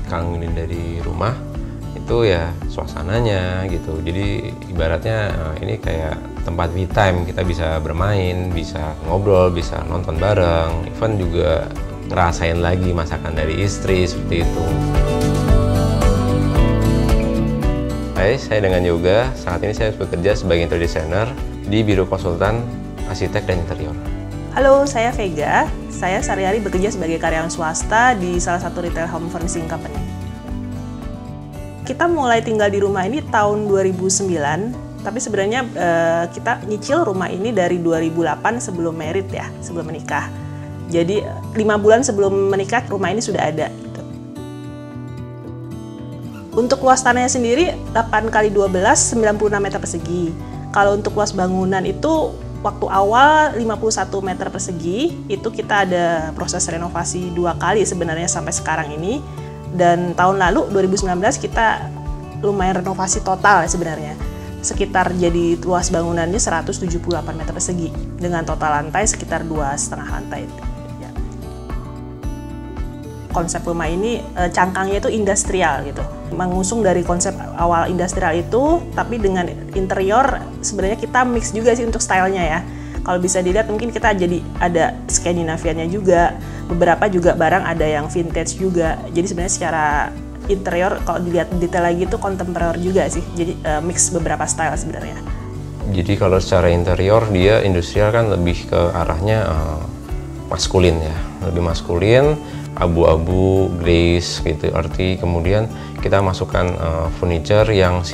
Kangenin dari rumah itu ya suasananya gitu. Jadi ibaratnya ini kayak tempat me time, kita bisa bermain, bisa ngobrol, bisa nonton bareng, even juga ngerasain lagi masakan dari istri seperti itu. Hai, saya dengan Yoga. Saat ini saya bekerja sebagai interior designer di Biro Konsultan Arsitek dan Interior. Halo, saya Vega. Saya sehari-hari bekerja sebagai karyawan swasta di salah satu retail home furnishing company. Kita mulai tinggal di rumah ini tahun 2009, tapi sebenarnya kita nyicil rumah ini dari 2008 sebelum married ya, sebelum menikah. Jadi 5 bulan sebelum menikah rumah ini sudah ada. Gitu. Untuk luas tanahnya sendiri 8x12, 96 meter persegi. Kalau untuk luas bangunan itu waktu awal 51 meter persegi, itu kita ada proses renovasi 2 kali sebenarnya sampai sekarang ini. Dan tahun lalu 2019 kita lumayan renovasi total sebenarnya. Sekitar jadi luas bangunannya 178 meter persegi dengan total lantai sekitar 2,5 lantai. Ya. Konsep rumah ini cangkangnya itu industrial gitu. Mengusung dari konsep awal industrial itu, tapi dengan interior sebenarnya kita mix juga sih untuk stylenya ya. Kalau bisa dilihat mungkin kita jadi ada Skandinaviannya juga, beberapa juga barang ada yang vintage juga. Jadi sebenarnya secara interior kalau dilihat detail lagi itu kontemporer juga sih. Jadi mix beberapa style sebenarnya. Jadi kalau secara interior dia industrial kan lebih ke arahnya maskulin ya, lebih maskulin, abu-abu, grace gitu arti. Kemudian kita masukkan furniture yang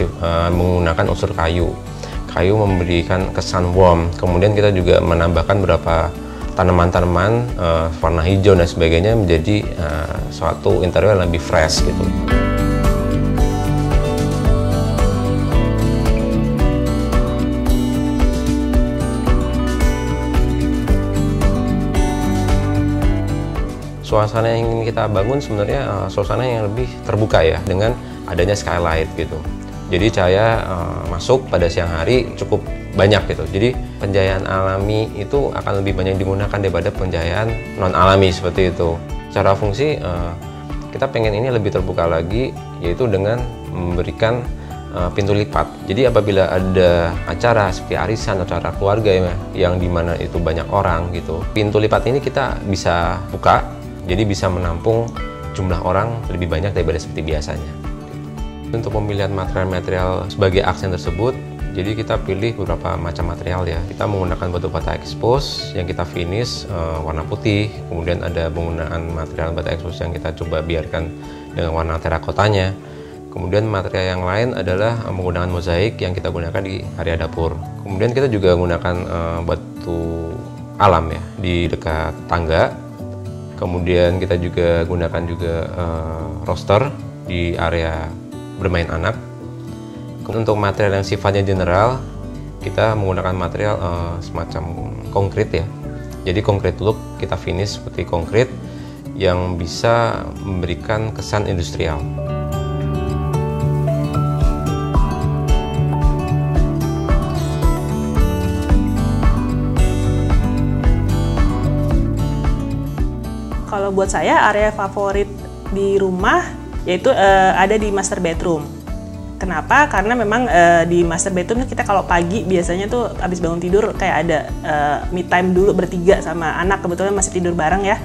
menggunakan unsur kayu. Kayu memberikan kesan warm. Kemudian kita juga menambahkan beberapa tanaman-tanaman warna hijau dan sebagainya menjadi suatu interior yang lebih fresh gitu. Suasana yang ingin kita bangun sebenarnya suasana yang lebih terbuka ya, dengan adanya skylight gitu. Jadi cahaya masuk pada siang hari cukup banyak gitu. Jadi pencahayaan alami itu akan lebih banyak digunakan daripada pencahayaan non alami seperti itu. Secara fungsi kita pengen ini lebih terbuka lagi, yaitu dengan memberikan pintu lipat. Jadi apabila ada acara seperti arisan atau acara keluarga yang dimana itu banyak orang gitu, pintu lipat ini kita bisa buka, jadi bisa menampung jumlah orang lebih banyak daripada seperti biasanya. Untuk pemilihan material-material sebagai aksen tersebut, jadi kita pilih beberapa macam material ya. Kita menggunakan batu bata expose yang kita finish warna putih, kemudian ada penggunaan material bata expose yang kita coba biarkan dengan warna terakotanya. Kemudian material yang lain adalah menggunakan mozaik yang kita gunakan di area dapur. Kemudian kita juga menggunakan batu alam ya di dekat tangga. Kemudian kita juga gunakan roster di area bermain anak. Untuk material yang sifatnya general, kita menggunakan material semacam konkrit ya. Jadi konkrit look kita finish seperti konkrit yang bisa memberikan kesan industrial. Kalau buat saya area favorit di rumah yaitu ada di master bedroom. Kenapa? Karena memang di master bedroom kita kalau pagi biasanya tuh abis bangun tidur kayak ada me time dulu bertiga sama anak, kebetulan masih tidur bareng ya.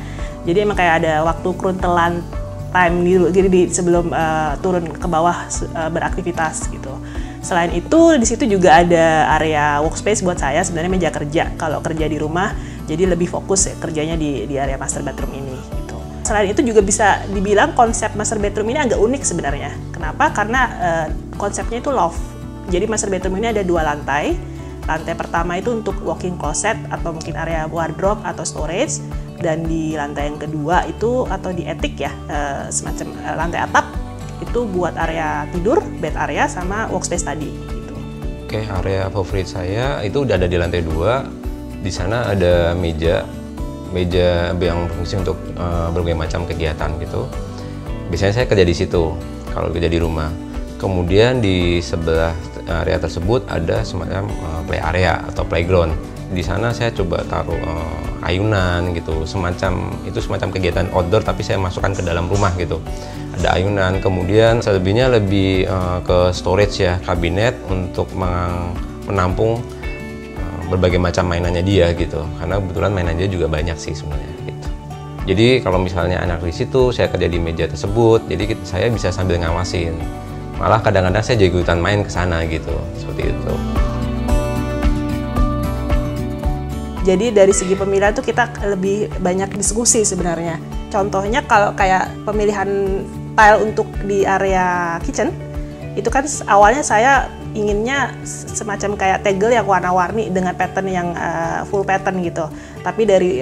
Jadi emang kayak ada waktu kruntelan time gitu. Jadi sebelum turun ke bawah beraktivitas gitu. Selain itu di situ juga ada area workspace buat saya sebenarnya meja kerja kalau kerja di rumah. Jadi lebih fokus ya kerjanya di area master bedroom ini. Gitu. Selain itu juga bisa dibilang konsep master bedroom ini agak unik sebenarnya. Kenapa? Karena konsepnya itu loft. Jadi master bedroom ini ada 2 lantai. Lantai pertama itu untuk walk-in closet atau mungkin area wardrobe atau storage, dan di lantai yang kedua itu atau di attic ya, semacam lantai atap itu buat area tidur, bed area sama workspace tadi gitu. Oke, area favorit saya itu udah ada di lantai 2. Di sana ada meja yang berfungsi untuk berbagai macam kegiatan gitu. Biasanya saya kerja di situ kalau kerja di rumah. Kemudian di sebelah area tersebut ada semacam play area atau playground. Di sana saya coba taruh ayunan gitu, semacam kegiatan outdoor tapi saya masukkan ke dalam rumah gitu. Ada ayunan, kemudian selebihnya lebih ke storage ya, kabinet untuk menampung berbagai macam mainannya dia gitu. Karena kebetulan mainan dia juga banyak sih sebenarnya gitu. Jadi kalau misalnya anak di situ, saya kerja di meja tersebut, jadi saya bisa sambil ngawasin. Malah kadang-kadang saya juga ikutan main ke sana gitu, seperti itu. Jadi dari segi pemilihan tuh kita lebih banyak diskusi sebenarnya. Contohnya kalau kayak pemilihan tile untuk di area kitchen, itu kan awalnya saya inginnya semacam kayak tegel yang warna-warni dengan pattern yang full pattern gitu. Tapi dari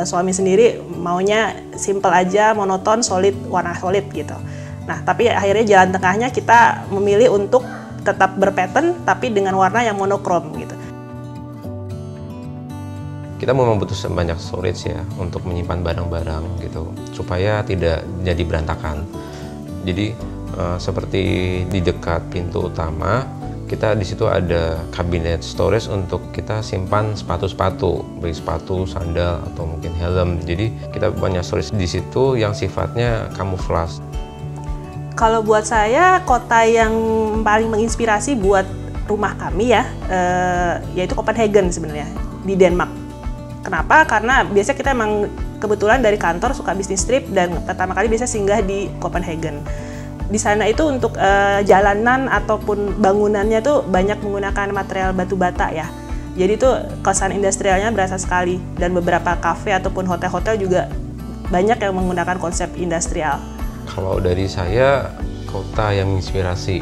suami sendiri maunya simple aja, monoton, solid, warna solid gitu. Nah, tapi akhirnya jalan tengahnya kita memilih untuk tetap berpattern tapi dengan warna yang monokrom gitu. Kita mau membutuhkan banyak storage ya untuk menyimpan barang-barang gitu supaya tidak jadi berantakan. Jadi seperti di dekat pintu utama kita di situ ada kabinet storage untuk kita simpan sepatu-sepatu, baik sepatu, sandal atau mungkin helm. Jadi kita banyak storage di situ yang sifatnya camouflage. Kalau buat saya kota yang paling menginspirasi buat rumah kami ya, yaitu Copenhagen sebenarnya di Denmark. Kenapa? Karena biasanya kita emang kebetulan dari kantor suka bisnis trip dan pertama kali biasa singgah di Copenhagen. Di sana itu untuk jalanan ataupun bangunannya tuh banyak menggunakan material batu bata ya. Jadi tuh kesan industrialnya berasa sekali, dan beberapa kafe ataupun hotel-hotel juga banyak yang menggunakan konsep industrial. Kalau dari saya, kota yang menginspirasi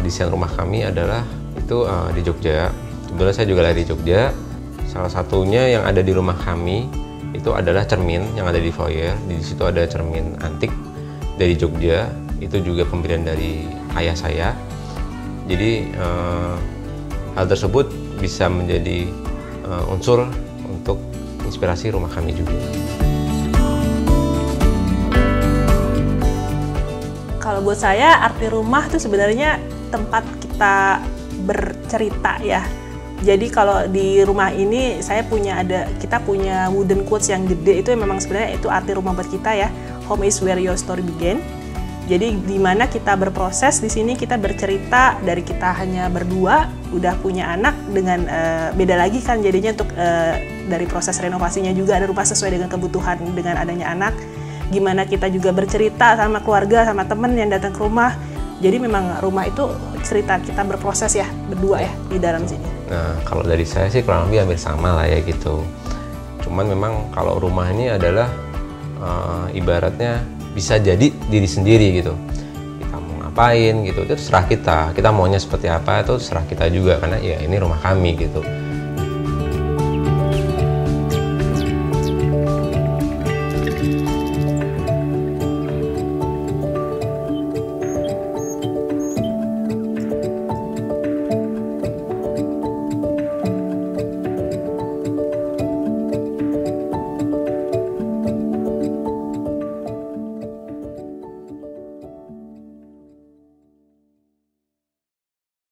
desain rumah kami adalah itu di Jogja. Kebetulan saya juga lahir di Jogja. Salah satunya yang ada di rumah kami itu adalah cermin yang ada di foyer. Di situ ada cermin antik dari Jogja. Itu juga pemberian dari ayah saya. Jadi hal tersebut bisa menjadi unsur untuk inspirasi rumah kami juga. Kalau buat saya arti rumah itu sebenarnya tempat kita bercerita ya. Jadi kalau di rumah ini kita punya wooden quotes yang gede, itu memang sebenarnya itu arti rumah buat kita ya. Home is where your story begin. Jadi di mana kita berproses di sini, kita bercerita dari kita hanya berdua, udah punya anak dengan beda lagi kan jadinya untuk dari proses renovasinya juga ada rumah sesuai dengan kebutuhan dengan adanya anak. Gimana kita juga bercerita sama keluarga, sama temen yang datang ke rumah. Jadi memang rumah itu cerita kita berproses ya, berdua ya di dalam sini. Nah, kalau dari saya sih kurang lebih hampir sama lah ya gitu. Cuman memang kalau rumah ini adalah ibaratnya bisa jadi diri sendiri gitu. Kita mau ngapain gitu, itu terserah kita. Kita maunya seperti apa itu terserah kita juga, karena ya ini rumah kami gitu.